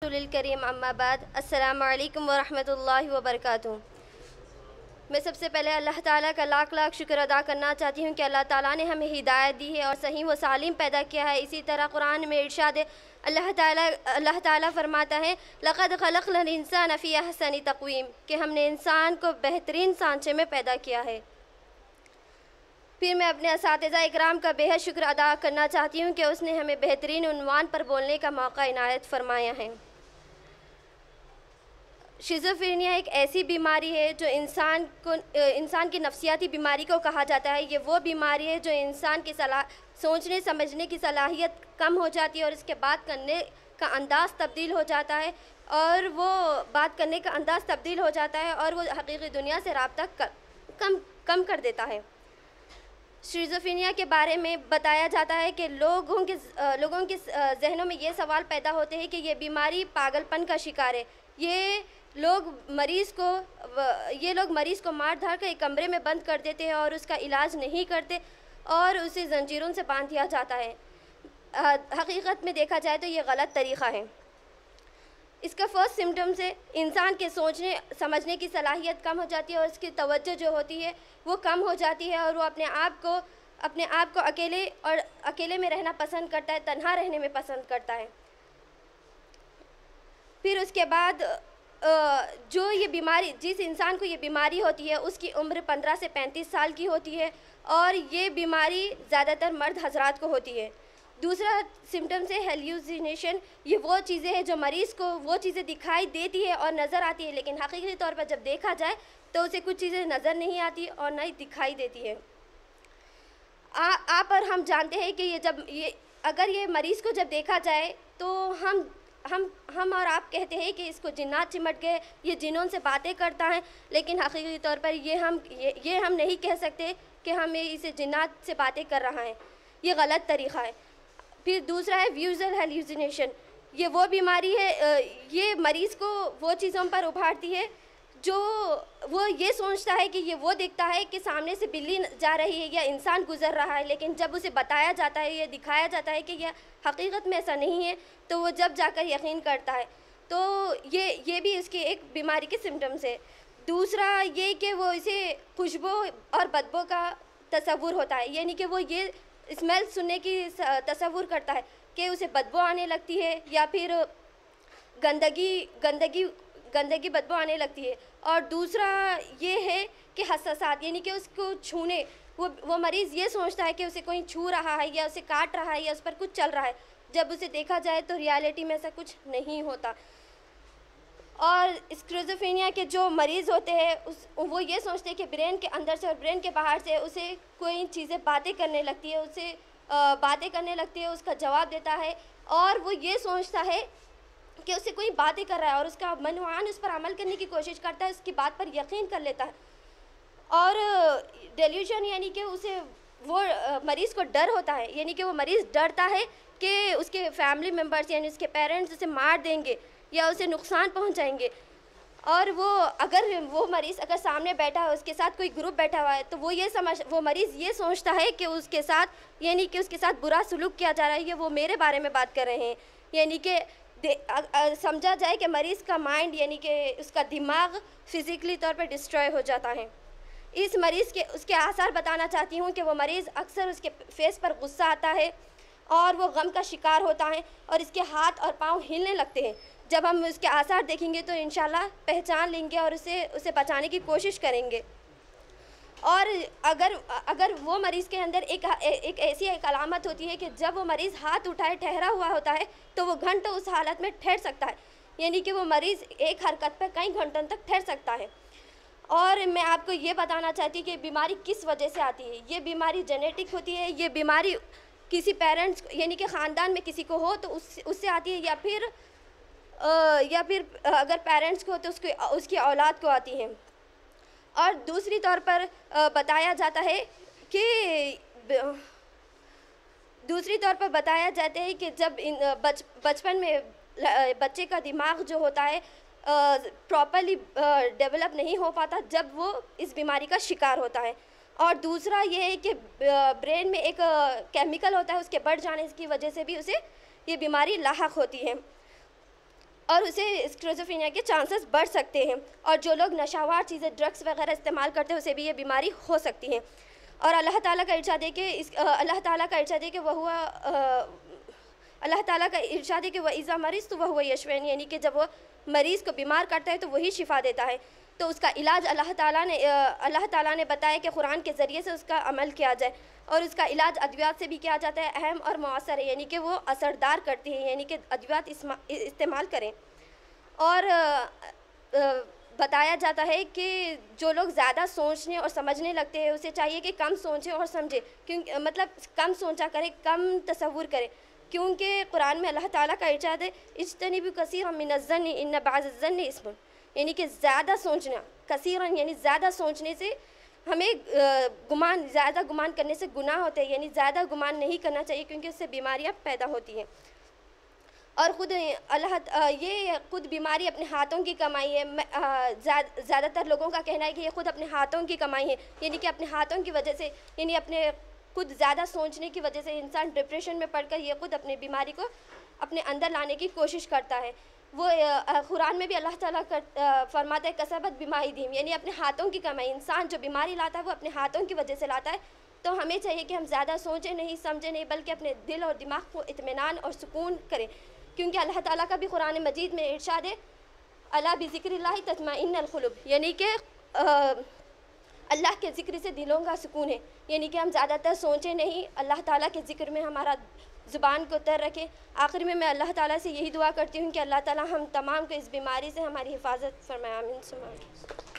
करीम अम्माबाद अस्सलामु अलैकुम वरहमतुल्लाहि वबरकातुहू। मैं सबसे पहले अल्लाह ताला का लाख लाख शुक्र अदा करना चाहती हूँ कि अल्लाह ताला ने हमें हिदायत दी है और सही व सालिम पैदा किया है। इसी तरह कुरान में इरशाद है, अल्लाह ताला फरमाता है लक़द ख़लक़नल इंसान फ़ी अहसनि तक़वीम, कि हमने इंसान को बेहतरीन सांचे में पैदा किया है। फिर मैं अपने असातिज़ा इकराम का बेहद शुक्र अदा करना चाहती हूँ कि उसने हमें बेहतरीन उन्वान पर बोलने का मौका इनायत फरमाया है। शिज़ोफ्रेनिया एक ऐसी बीमारी है जो इंसान की नफ्सियाती बीमारी को कहा जाता है। ये वो बीमारी है जो इंसान की सोचने समझने की सलाहियत कम हो जाती है और इसके बात करने का अंदाज़ तब्दील हो जाता है और वो हकीकी दुनिया से राब्ता कम कर देता है। शिज़ोफ्रेनिया के बारे में बताया जाता है कि लोगों के जहनों में ये सवाल पैदा होते हैं कि ये बीमारी पागलपन का शिकार है। ये लोग मरीज़ को मार धार कर एक कमरे में बंद कर देते हैं और उसका इलाज नहीं करते और उसे जंजीरों से बांध दिया जाता है। हकीकत में देखा जाए तो ये गलत तरीक़ा है। इसका फर्स्ट सिम्टम्स है इंसान के सोचने समझने की सलाहियत कम हो जाती है और उसकी तवज्जो जो होती है वो कम हो जाती है और वो अपने आप को अकेले में रहना पसंद करता है, तन्हा रहने में पसंद करता है। फिर उसके बाद जिस इंसान को ये बीमारी होती है उसकी उम्र 15 से 35 साल की होती है और ये बीमारी ज़्यादातर मर्द हजरात को होती है। दूसरा सिम्टम्स है हेल्यूसिनेशन। ये वो चीज़ें हैं जो मरीज़ को वो चीज़ें दिखाई देती है और नज़र आती है, लेकिन हकीकी तौर पर जब देखा जाए तो उसे कुछ चीज़ें नज़र नहीं आती और न ही दिखाई देती है। आप और हम जानते हैं कि अगर ये मरीज़ को जब देखा जाए तो हम और आप कहते हैं कि इसको जिन्नात चिमट गए, ये जिन्नों से बातें करता है, लेकिन हकीकी तौर पर ये हम नहीं कह सकते कि हमें इसे जिन्नात से बातें कर रहा है। ये गलत तरीक़ा है। फिर दूसरा है विजुअल हेल्यूसिनेशन। ये वो बीमारी है, ये मरीज़ को वो चीज़ों पर उभारती है जो वो ये सोचता है कि ये वो दिखता है कि सामने से बिल्ली जा रही है या इंसान गुज़र रहा है, लेकिन जब उसे बताया जाता है या दिखाया जाता है कि यह हकीकत में ऐसा नहीं है तो वो जब जाकर यकीन करता है। तो ये भी इसकी एक बीमारी के सिम्टम्स है। दूसरा ये कि वो इसे खुशबू और बदबू का तसव्वुर होता है, यानी कि वो ये स्मेल सुनने की तसव्वुर करता है कि उसे बदबू आने लगती है या फिर गंदगी बदबू आने लगती है। और दूसरा ये है कि हसासात, यानी कि उसको छूने वो मरीज़ ये सोचता है कि उसे कोई छू रहा है या उसे काट रहा है या उस पर कुछ चल रहा है, जब उसे देखा जाए तो रियलिटी में ऐसा कुछ नहीं होता। और स्किज़ोफ्रेनिया के जो मरीज़ होते हैं वो ये सोचते हैं कि ब्रेन के अंदर से और ब्रेन के बाहर से उसे कोई चीज़ें बातें करने लगती है, उसका जवाब देता है और वो ये सोचता है कि उसे कोई बातें कर रहा है और उसका मनवान उस पर अमल करने की कोशिश करता है, उसकी बात पर यकीन कर लेता है। और डेल्यूजन, यानी कि वो मरीज़ को डर होता है, यानी कि वो मरीज़ डरता है कि उसके फैमिली मेम्बर्स यानी उसके पेरेंट्स उसे मार देंगे या उसे नुकसान पहुंचाएंगे। और वो मरीज़ अगर सामने बैठा है, उसके साथ कोई ग्रुप बैठा हुआ है, तो वो मरीज़ ये सोचता है कि उसके साथ बुरा सलूक किया जा रहा है, ये वो मेरे बारे में बात कर रहे हैं। यानी कि समझा जाए कि मरीज़ का माइंड यानी कि उसका दिमाग फ़िज़िकली तौर पर डिस्ट्रॉय हो जाता है। इस मरीज़ के उसके आसार बताना चाहती हूँ कि वो मरीज़ अक्सर उसके फेस पर गुस्सा आता है और वो गम का शिकार होता है और इसके हाथ और पाँव हिलने लगते हैं। जब हम उसके आसार देखेंगे तो इंशाल्लाह पहचान लेंगे और उसे बचाने की कोशिश करेंगे। और अगर वो मरीज़ के अंदर एक ऐसी अलामत होती है कि जब वो मरीज़ हाथ उठाए ठहरा हुआ होता है तो वो घंटों उस हालत में ठहर सकता है, यानी कि वो मरीज़ एक हरकत पर कई घंटों तक ठहर सकता है। और मैं आपको ये बताना चाहती हूँ कि बीमारी किस वजह से आती है। ये बीमारी जेनेटिक होती है, ये बीमारी किसी पेरेंट्स यानी कि ख़ानदान में किसी को हो तो उससे आती है या फिर अगर पेरेंट्स को हो तो उसकी औलाद को आती है। और दूसरी तौर पर बताया जाता है कि जब बचपन में बच्चे का दिमाग जो होता है प्रॉपर्ली डेवलप नहीं हो पाता जब वो इस बीमारी का शिकार होता है। और दूसरा ये है कि ब्रेन में एक केमिकल होता है, उसके बढ़ जाने की वजह से भी उसे ये बीमारी लाहक होती है। और उसे स्किज़ोफ्रेनिया के चांसेस बढ़ सकते हैं। और जो लोग नशावार चीज़ें, ड्रग्स वगैरह इस्तेमाल करते हैं, उसे भी ये बीमारी हो सकती है। और अल्लाह ताला का इरशाद है कि अल्लाह ताला का इरशाद है कि अल्लाह ताला का इरशाद है कि वह इज़ा मरीज़ तो वह यशफ़ीन, यानी कि जब वो मरीज़ को बीमार करता है तो वही शिफा देता है। तो उसका इलाज अल्लाह ताला ने बताया कि कुरान के ज़रिए से उसका अमल किया जाए। और उसका इलाज अद्वियात से भी किया जाता है, अहम और मौसर है, यानी कि वो असरदार करती हैं, यानी कि अद्वियात इस्तेमाल करें। और बताया जाता है कि जो लोग ज़्यादा सोचने और समझने लगते हैं, उसे चाहिए कि कम सोचें और समझें, क्योंकि मतलब कम सोचा करें, कम तसव्वुर करें, क्योंकि कुरान में अल्लाह ताला का इरशाद है इज्तनिबू कसीरन मिनज़्ज़न्नि इन्न बअज़-ज़न्नि इस्मुन, यानी कि ज़्यादा सोचना, कसीरन यानी ज़्यादा सोचने से हमें ज़्यादा गुमान करने से गुनाह होते हैं, यानी ज़्यादा गुमान नहीं करना चाहिए, क्योंकि उससे बीमारियाँ पैदा होती हैं। और ख़ुद ये ख़ुद बीमारी अपने हाथों की कमाई है। ज़्यादातर लोगों का कहना है कि ये ख़ुद अपने हाथों की कमाई है, यानी कि अपने हाथों की वजह से, यानी अपने खुद ज़्यादा सोचने की वजह से इंसान डिप्रेशन में पड़कर ये ख़ुद अपनी बीमारी को अपने अंदर लाने की कोशिश करता है। वो कुरान में भी अल्लाह ताला फरमाता है कसबत बीमारी दीम, यानी अपने हाथों की कमाई। इंसान जो बीमारी लाता है वो अपने हाथों की वजह से लाता है। तो हमें चाहिए कि हम ज़्यादा सोचें नहीं, समझें नहीं, बल्कि अपने दिल और दिमाग को इत्मीनान और सुकून करें, क्योंकि अल्लाह ताला का भी कुरान मजीद में इरशाद है अला बिज़िक्रिल्लाहि तत्मइन्नुल क़ुलूब, यानी कि अल्लाह के ज़िक्र से दिलों का सुकून है। यानी कि हम ज़्यादातर सोचें नहीं, अल्लाह ताला के ज़िक्र में हमारा ज़ुबान को तर रखें। आखिर में मैं अल्लाह ताला से यही दुआ करती हूँ कि अल्लाह ताला हम तमाम को इस बीमारी से हमारी हिफाजत फरमाए। आमीन सुम्मा आमीन।